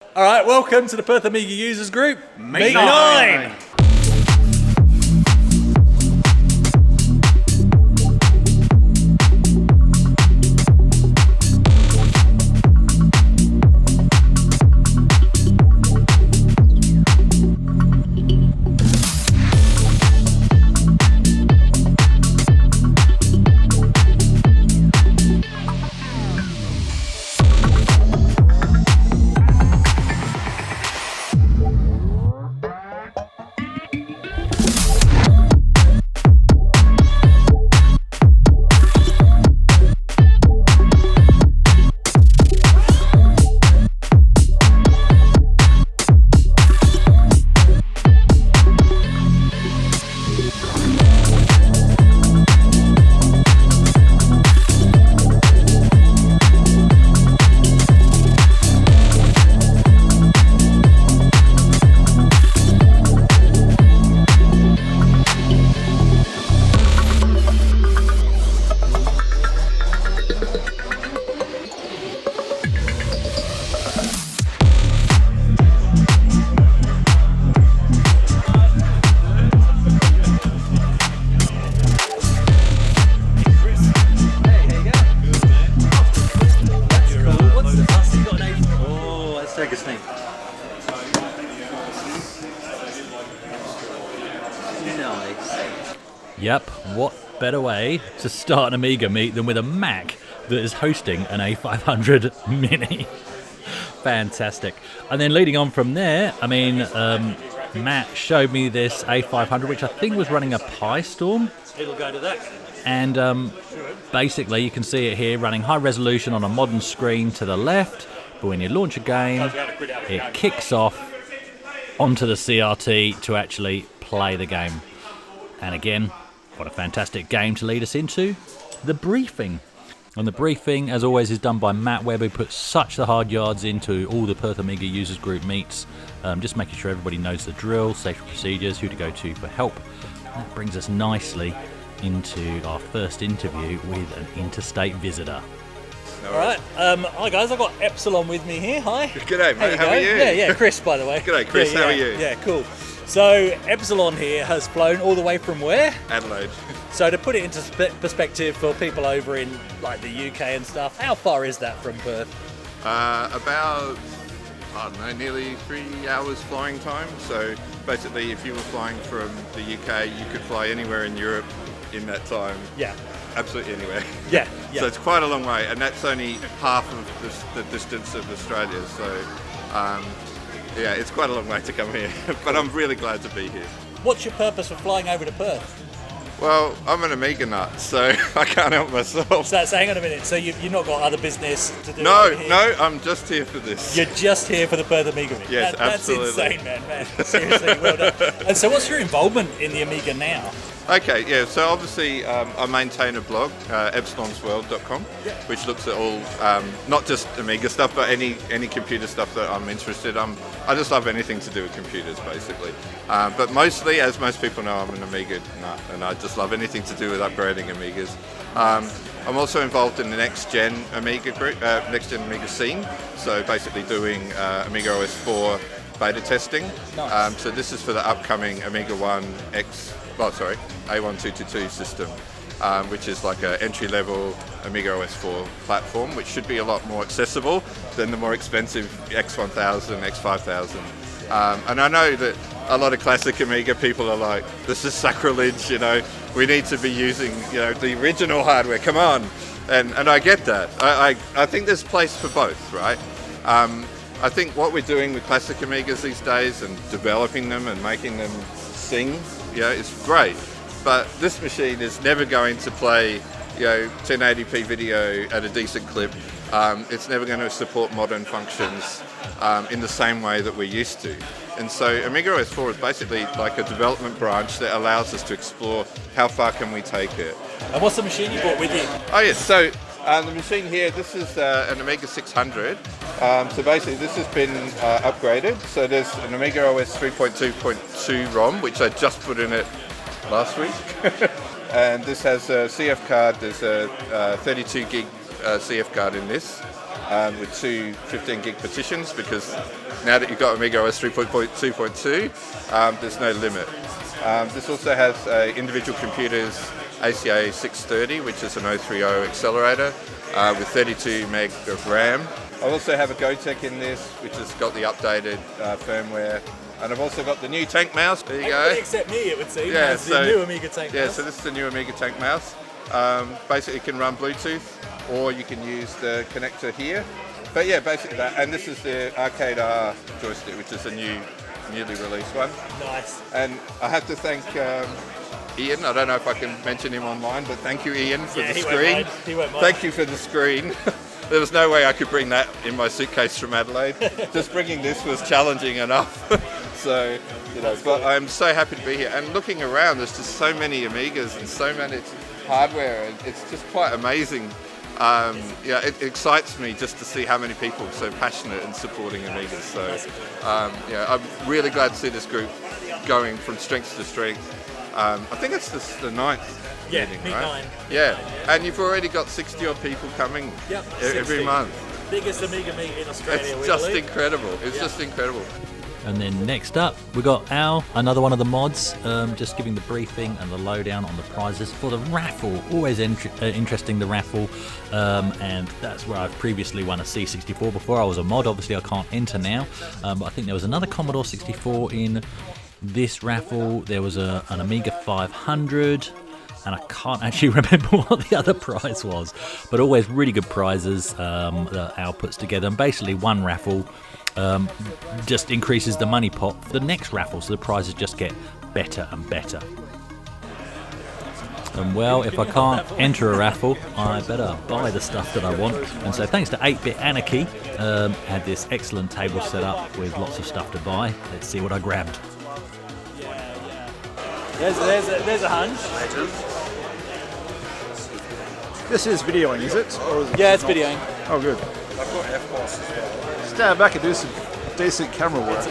All right, welcome to the Perth Amiga Users Group. Meet 9! Take a sneak. Nice. Yep, what better way to start an Amiga meet than with a Mac that is hosting an A500 Mini. Fantastic. And then leading on from there, I mean, Matt showed me this A500, which I think was running a Pi Storm. It'll go to that. And basically, you can see it here running high resolution on a modern screen to the left. But when you launch a game, it kicks off onto the CRT to actually play the game. And again, what a fantastic game to lead us into the briefing. And the briefing, as always, is done by Matt Webb, who puts such the hard yards into all the Perth Amiga Users Group meets, just making sure everybody knows the drill, safety procedures, who to go to for help. And that brings us nicely into our first interview with an interstate visitor. All right. Hi guys, I've got Epsilon with me here. Hi. G'day mate, how are you? Yeah, Chris, by the way. G'day Chris, yeah, how are you? Yeah, cool. So Epsilon here has flown all the way from where? Adelaide. So to put it into perspective for people over in like the UK and stuff, how far is that from Perth? About, I don't know, nearly 3 hours flying time. So basically if you were flying from the UK, you could fly anywhere in Europe in that time. Yeah. Absolutely anywhere. Yeah. So it's quite a long way, and that's only half of the distance of Australia. So yeah, it's quite a long way to come here, but I'm really glad to be here. What's your purpose for flying over to Perth? Well, I'm an Amiga nut, so I can't help myself. So hang on a minute, so you've not got other business to do? No, over here? no, I'm just here for this. You're just here for the Perth Amiga meet? Yes, absolutely. That's insane, man. Seriously, well done. And so what's your involvement in the Amiga now? Okay, yeah, so obviously I maintain a blog, epsilonsworld.com, which looks at all, not just Amiga stuff, but any computer stuff that I'm interested in. I just love anything to do with computers, basically. But mostly, as most people know, I'm an Amiga nut, and I just love anything to do with upgrading Amigas. I'm also involved in the next-gen Amiga group, next-gen Amiga scene, so basically doing Amiga OS 4 beta testing. Nice. So this is for the upcoming Amiga 1 A1222 system, which is like an entry-level Amiga OS 4 platform, which should be a lot more accessible than the more expensive X1000, X5000. And I know that a lot of classic Amiga people are like, this is sacrilege, we need to be using, the original hardware, come on. And I get that. I think there's place for both, right? I think what we're doing with classic Amigas these days and developing them and making them sing, it's great. But this machine is never going to play, 1080p video at a decent clip. It's never going to support modern functions in the same way that we're used to. And so Amiga OS 4 is basically like a development branch that allows us to explore how far can we take it. And what's the machine you brought with you? Oh yes, so the machine here, this is an Amiga 600. So basically this has been upgraded. So there's an Amiga OS 3.2.2 ROM, which I just put in it last week. And this has a CF card, there's a 32 gig CF card in this. with two 15 gig partitions, because now that you've got Amiga OS 3.2.2, there's no limit. This also has individual computers ACA 630, which is an 030 accelerator with 32 meg of RAM. I also have a GoTech in this, which has got the updated firmware. And I've also got the new tank mouse. There you go. Except me, it would seem. Yeah, the new Amiga tank mouse. Yeah, so this is the new Amiga tank mouse. Basically, you can run Bluetooth, or you can use the connector here. But yeah, basically that. And this is the Arcade R joystick, which is a newly released one. Nice. And I have to thank Ian. I don't know if I can mention him online, but thank you, Ian, for the screen. He won't mind. Thank you for the screen. There was no way I could bring that in my suitcase from Adelaide. Just bringing this was challenging enough. So, but I'm so happy to be here. And looking around, there's just so many Amigas and so many hardware, and it's just quite amazing. It excites me just to see how many people are so passionate and supporting Amigas. So, I'm really glad to see this group going from strength to strength. I think it's the 9th. Yeah, meeting, right? Yeah, and you've already got 60 odd people coming every month. Biggest Amiga meet in Australia. It's just incredible. It's just incredible. And then next up, we got Al, another one of the mods, just giving the briefing and the lowdown on the prizes for the raffle. Always interesting, the raffle, and that's where I've previously won a C64 before. I was a mod, obviously I can't enter now, but I think there was another Commodore 64 in this raffle. There was an Amiga 500, and I can't actually remember what the other prize was, but always really good prizes that Al puts together. And basically one raffle just increases the money pot for the next raffle, so the prizes just get better and better. And well, if I can't enter a raffle, I better buy the stuff that I want. And so thanks to 8-Bit Anarchy, had this excellent table set up with lots of stuff to buy. Let's see what I grabbed. There's a hunch. This is videoing, is it? Or is it Yeah, it's videoing. Oh, good. Stand back and do some decent camera work.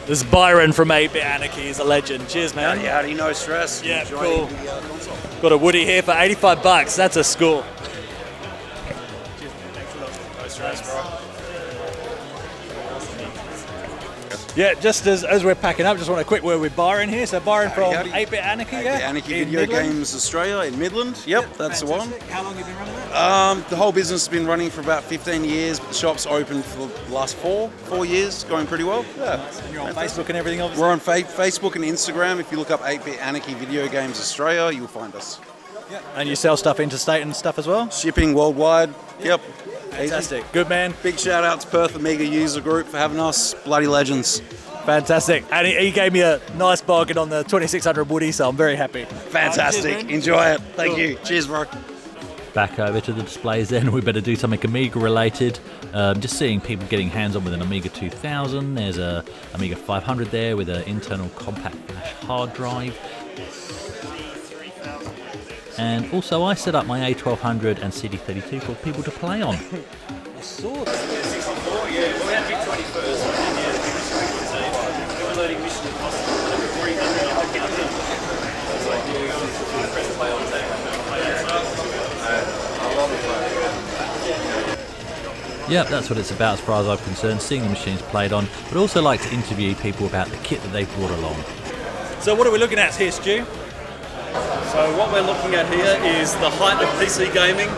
This is Byron from 8-Bit Anarchy. He's a legend. Cheers, man. Howdy, no stress. Yeah, Enjoying cool. the console. Got a Woody here for $85. That's a score. No stress, bro. Yeah, just as we're packing up, just want a quick word with Byron here. So Byron from howdy. 8-Bit Anarchy, The yeah? Anarchy In Video Midland? Games Australia in Midland. Yep, that's the one. Fantastic. How long have you been running that? The whole business has been running for about 15 years, but the shop's open for the last four years, going pretty well. Yeah. And you're on Facebook and everything, obviously? We're on Facebook and Instagram. If you look up 8-Bit Anarchy Video Games Australia, you'll find us. Yeah. And you sell stuff interstate and stuff as well? Shipping worldwide. Yep. Fantastic. Easy. Good man. Big shout out to Perth Amiga user group for having us. Bloody legends. Fantastic. And he gave me a nice bargain on the 2600 Woody, so I'm very happy. Fantastic. Enjoy it. Thank you. Cheers, bro. Back over to the displays then, we better do something Amiga related. Just seeing people getting hands on with an Amiga 2000. There's a Amiga 500 there with an internal compact flash hard drive. And also I set up my A1200 and CD32 for people to play on. Yep, that's what it's about as far as I'm concerned, seeing the machines played on, but also like to interview people about the kit that they've brought along. So what are we looking at here, Stu? So what we're looking at here is the height of PC gaming.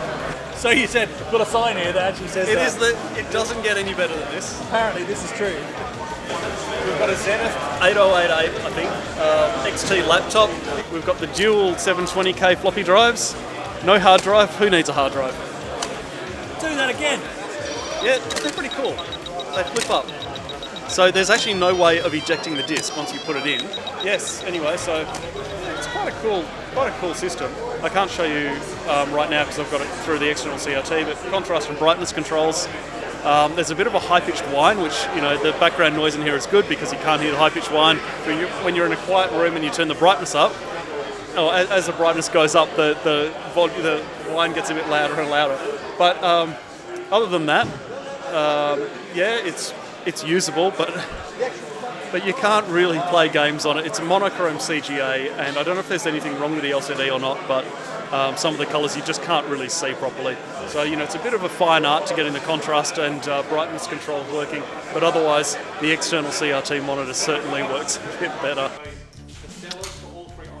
So you said, got a sign here that actually says It doesn't get any better than this. apparently this is true. We've got a Zenith 8088, I think, XT laptop. We've got the dual 720k floppy drives. No hard drive. Who needs a hard drive? Do that again. Yeah, they're pretty cool. They flip up. So there's actually no way of ejecting the disc once you put it in. Yes. Anyway, so it's quite a cool system. I can't show you right now because I've got it through the external CRT. But contrast and brightness controls. There's a bit of a high-pitched whine, which, the background noise in here is good because you can't hear the high-pitched whine. When you're in a quiet room and you turn the brightness up, as the brightness goes up, the whine gets a bit louder and louder. But other than that, it's usable, but you can't really play games on it. It's a monochrome CGA, and I don't know if there's anything wrong with the LCD or not, but some of the colours you just can't really see properly. So, you know, it's a bit of a fine art to getting the contrast and brightness controls working, but otherwise the external CRT monitor certainly works a bit better.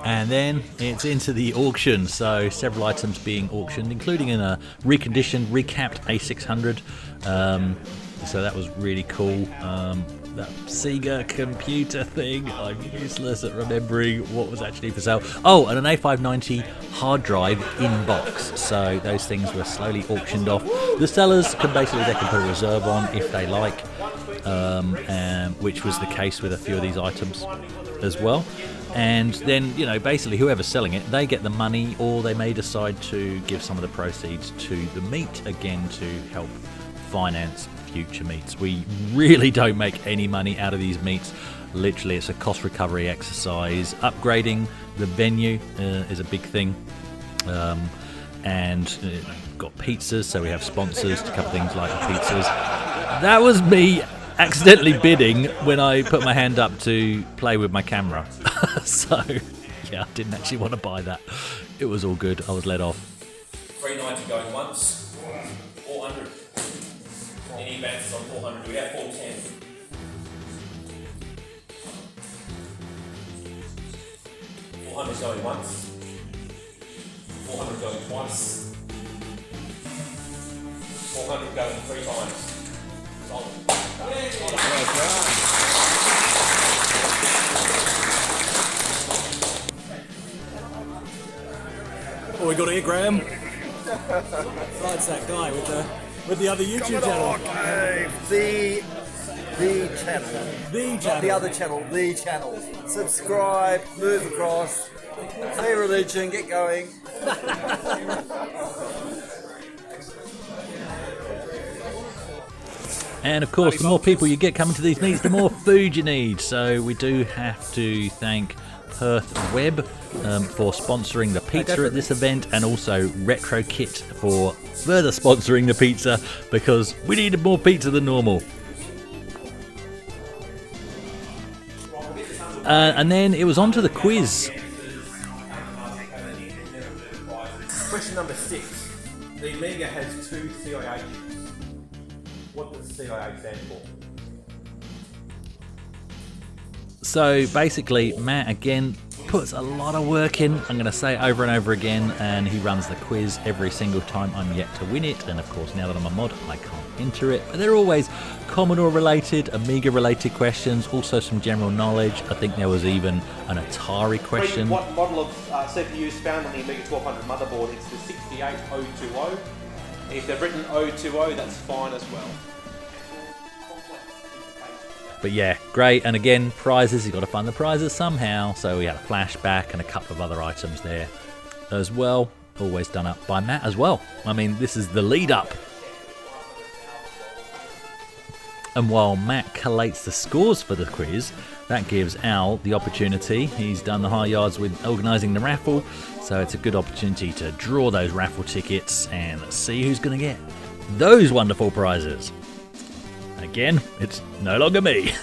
And then it's into the auction, so several items being auctioned, including in a reconditioned, recapped A600. So that was really cool. That Sega computer thing, I'm useless at remembering what was actually for sale. Oh, and an A590 hard drive in box. So those things were slowly auctioned off. The sellers can put a reserve on if they like, which was the case with a few of these items as well. And then, you know, basically whoever's selling it, they get the money, or they may decide to give some of the proceeds to the meet, again to help finance future meets. We really don't make any money out of these meets. Literally, it's a cost recovery exercise. Upgrading the venue is a big thing. And got pizzas, so we have sponsors to cover things like the pizzas. That was me accidentally bidding when I put my hand up to play with my camera. So, yeah, I didn't actually want to buy that. It was all good. I was let off. 390 going once, 400. Any advances on 400? Do we have 410? 400 going once, 400 going twice, 400 going 3 times. Solid. What we got here, Graham? That's that guy with the other YouTube channel. Okay, the channel. The Not channel. the other channel, the channel. Subscribe, move across, say religion, get going. And of course, the more people you get coming to these meets, the more food you need. So we do have to thank Perth Web for sponsoring the pizza at this event, and also Retro Kit for further sponsoring the pizza, because we needed more pizza than normal. And then it was on to the quiz. Question number 6. The Amiga has 2 CIA chips. What does CIA stand for? So basically, Matt again puts a lot of work in. I'm going to say it over and over again, and he runs the quiz every single time. I'm yet to win it, and of course now that I'm a mod I can't enter it, but they're always Commodore related, Amiga related questions, also some general knowledge. I think there was even an Atari question. What model of CPU is found on the Amiga 1200 motherboard? It's the 68020. If they've written 020, that's fine as well. But yeah, great. And again, prizes, you've got to find the prizes somehow. So we had a flashback and a couple of other items there as well. Always done up by Matt as well. I mean, this is the lead up. And while Matt collates the scores for the quiz, that gives Al the opportunity. He's done the high yards with organising the raffle, so it's a good opportunity to draw those raffle tickets and see who's going to get those wonderful prizes. Again, it's no longer me.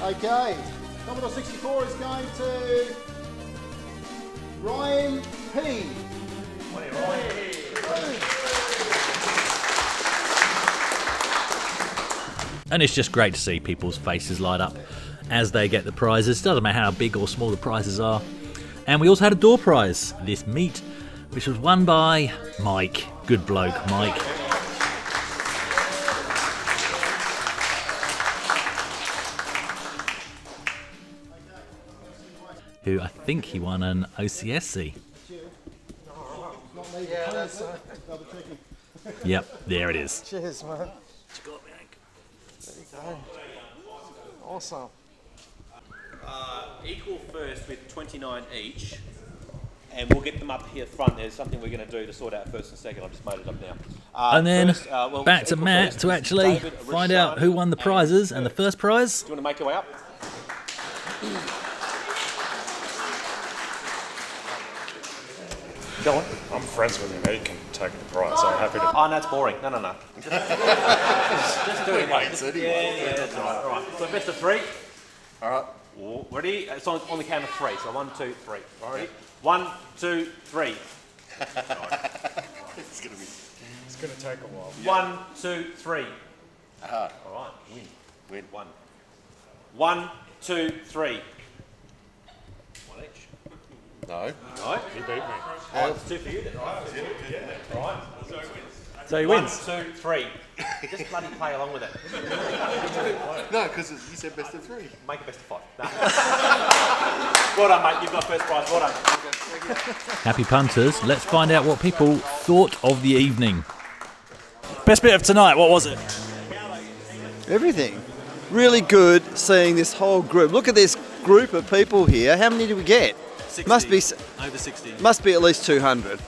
Okay, Commodore 64 is going to Ryan P. And it's just great to see people's faces light up as they get the prizes. Doesn't matter how big or small the prizes are. And we also had a door prize this meet, which was won by Mike. Good bloke, Mike. Who I think he won an OCSC. Yeah, that's Yep, there it is. Cheers, man. There you go. Awesome. Equal first with 29 each, and we'll get them up here front. There's something we're going to do to sort out first and second. I've just made it up now. And then first, well, back to equal Matt first to is actually David, find Richard, out who won the prizes. And the first prize? Do you want to make your way up? Go on. I'm friends with him. He can take the prize. I'm happy to. Oh, no, it's boring. No. Just do it, mate. Yeah, that's all right. All right. So best of 3. All right. Ready? It's on the count of 3. So 1, 2, 3. All right. Ready? 1, 2, 3. It's going to take a while. 1, 2, 3. Aha. All right, win. Win. 1, 2, 3. One each. No. No? He beat me. Oh, it's 2 for you then. All right. So he wins. 1, 2, 3. Just bloody play along with it. No, because you said best of 3. Make a best of 5. No. Well done, mate. You've got first prize. Well done. Happy punters, let's find out what people thought of the evening. Best bit of tonight, what was it? Everything. Really good seeing this whole group. Look at this group of people here. How many did we get? 60. Must be Over 60. Must be at least 200.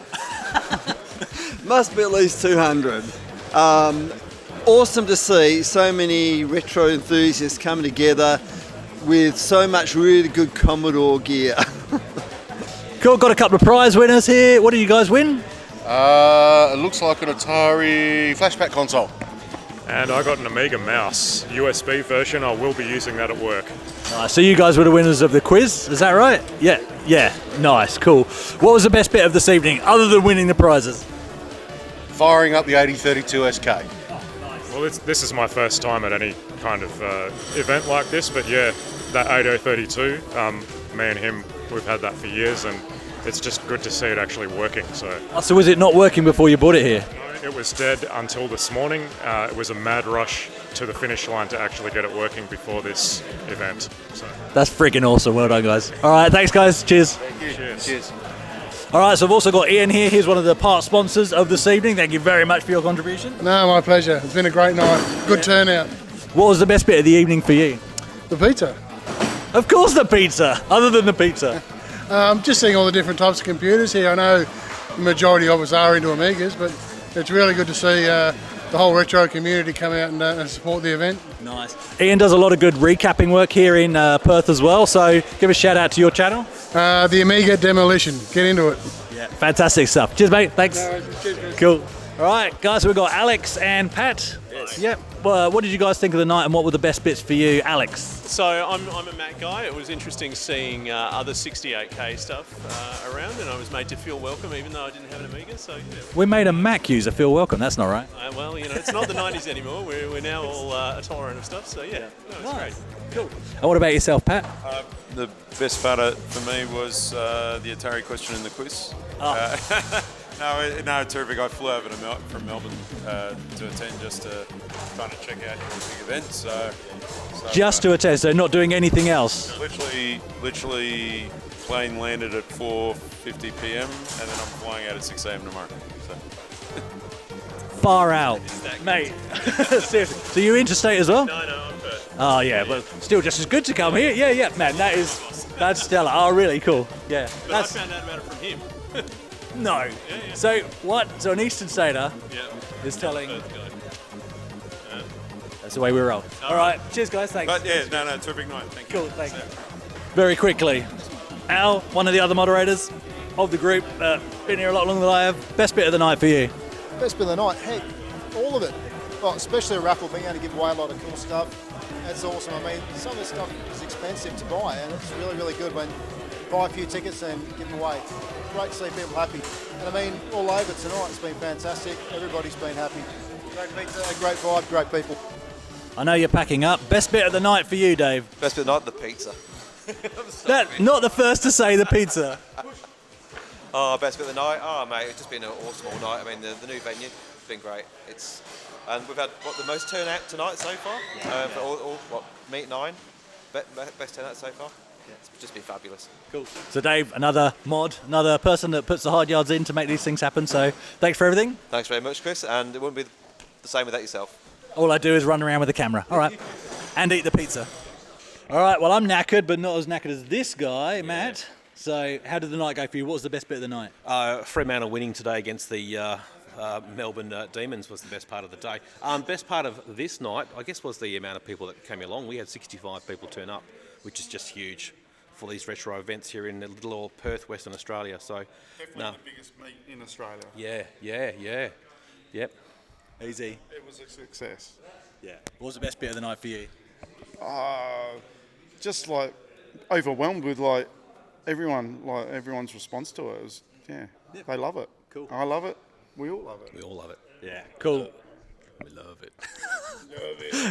Must be at least 200. Awesome to see so many retro enthusiasts coming together with so much really good Commodore gear. Cool, got a couple of prize winners here. What did you guys win? It looks like an Atari flashback console. And I got an Amiga mouse, USB version. I will be using that at work. Nice. So you guys were the winners of the quiz, is that right? Yeah. Nice, cool. What was the best bit of this evening, other than winning the prizes? Firing up the 8032 SK. Well, this is my first time at any kind of event like this, but yeah, that 8032, me and him, we've had that for years, and it's just good to see it actually working. So was it not working before you bought it here? It was dead until this morning. It was a mad rush to the finish line to actually get it working before this event. So. That's freaking awesome. Well done, guys. All right, thanks, guys. Cheers. Thank you. Cheers. All right, so I've also got Ian here. He's one of the part sponsors of this evening. Thank you very much for your contribution. No, my pleasure. It's been a great night. Good turnout. What was the best bit of the evening for you? The pizza. Of course the pizza, other than the pizza. Just seeing all the different types of computers here. I know the majority of us are into Amigas, but it's really good to see the whole retro community come out and support the event. Nice. Ian does a lot of good recapping work here in Perth as well, so give a shout out to your channel. The Amiga Demolition. Get into it. Yeah, fantastic stuff. Cheers, mate. Thanks. No, cheers, Chris. Cool. All right, guys, we've got Alex and Pat. Yes. Yep. Well, what did you guys think of the night, and what were the best bits for you, Alex? So I'm a Mac guy. It was interesting seeing other 68K stuff around, and I was made to feel welcome, even though I didn't have an Amiga. So yeah. We made a Mac user feel welcome. That's not right. Well, it's not the 90s anymore. We're now all tolerant of stuff. So yeah, no, it's great. Cool. And what about yourself, Pat? The best part for me was the Atari question in the quiz. No, terrific. I flew over from Melbourne to attend just to trying to check out your big event. So Just to attend, so not doing anything else? Literally, plane landed at 4:50 p.m. and then I'm flying out at 6 a.m. tomorrow. So. Far out, mate. Seriously. So you're interstate as well? No, I'm Perth. Oh yeah, but still just as good to come here. Yeah, man, that's stellar. Oh, really cool. Yeah. But I found out about it from him. No. Yeah. So what? So an Eastern Stater is telling. That's the way we roll. All right. Cheers, guys. Thanks. But yeah, no, terrific night. Thank you. Cool. Thanks. Very quickly, Al, one of the other moderators of the group, been here a lot longer than I have. Best bit of the night for you? Best bit of the night, heck, all of it. Well, especially a raffle, being able to give away a lot of cool stuff. That's awesome. I mean, some of the stuff is expensive to buy, and it's really, really good when you buy a few tickets and give them away. Great to see people happy. And I mean, all over tonight, it's been fantastic. Everybody's been happy. Great pizza, great vibe, great people. I know you're packing up. Best bit of the night for you, Dave? Best bit of the night, the pizza. Not the first to say the pizza. Best bit of the night? Oh, mate, it's just been an awesome all night. I mean, the new venue, it's been great. And we've had, the most turnout tonight so far? For meet 9? Best turnout so far? Yeah, it's just been fabulous. Cool. So Dave, another mod, another person that puts the hard yards in to make these things happen. So thanks for everything. Thanks very much, Chris. And it wouldn't be the same without yourself. All I do is run around with the camera. All right. And eat the pizza. All right, well, I'm knackered, but not as knackered as this guy, Matt. So how did the night go for you? What was the best bit of the night? Fremantle winning today against the Melbourne Demons was the best part of the day. Best part of this night, I guess, was the amount of people that came along. We had 65 people turn up, which is just huge for these retro events here in little old Perth, Western Australia. So, definitely the biggest meet in Australia. Yeah. Yep. Easy. It was a success. Yeah. What was the best bit of the night for you? Just like overwhelmed with everyone's response to it. They love it. Cool. I love it. We all love it. We all love it. Yeah. Cool. We love it.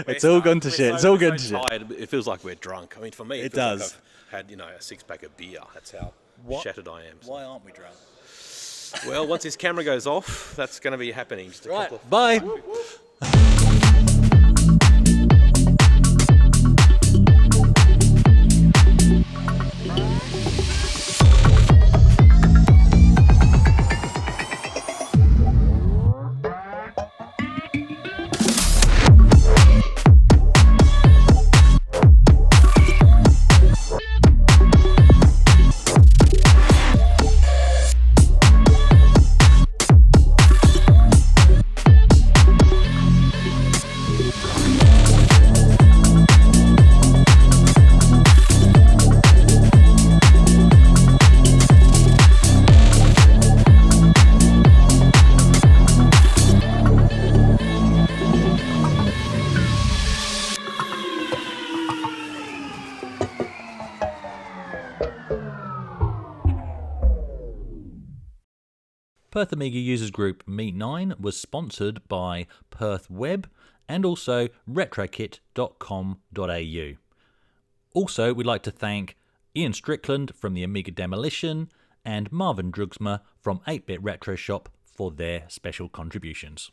It's all gone to shit. It's all gone to so shit. tired, it feels like we're drunk. I mean, for me, It feels does. Like I've had a 6-pack of beer. That's how What? shattered I am. Why aren't we drunk? Well, once his camera goes off, that's going to be happening. Just a Right. couple of- Bye. Perth Amiga Users Group Meet 9 was sponsored by Perth Web and also retrokit.com.au. Also, we'd like to thank Ian Strickland from the Amiga Demolition and Marvin Droogsma from 8-Bit Retro Shop for their special contributions.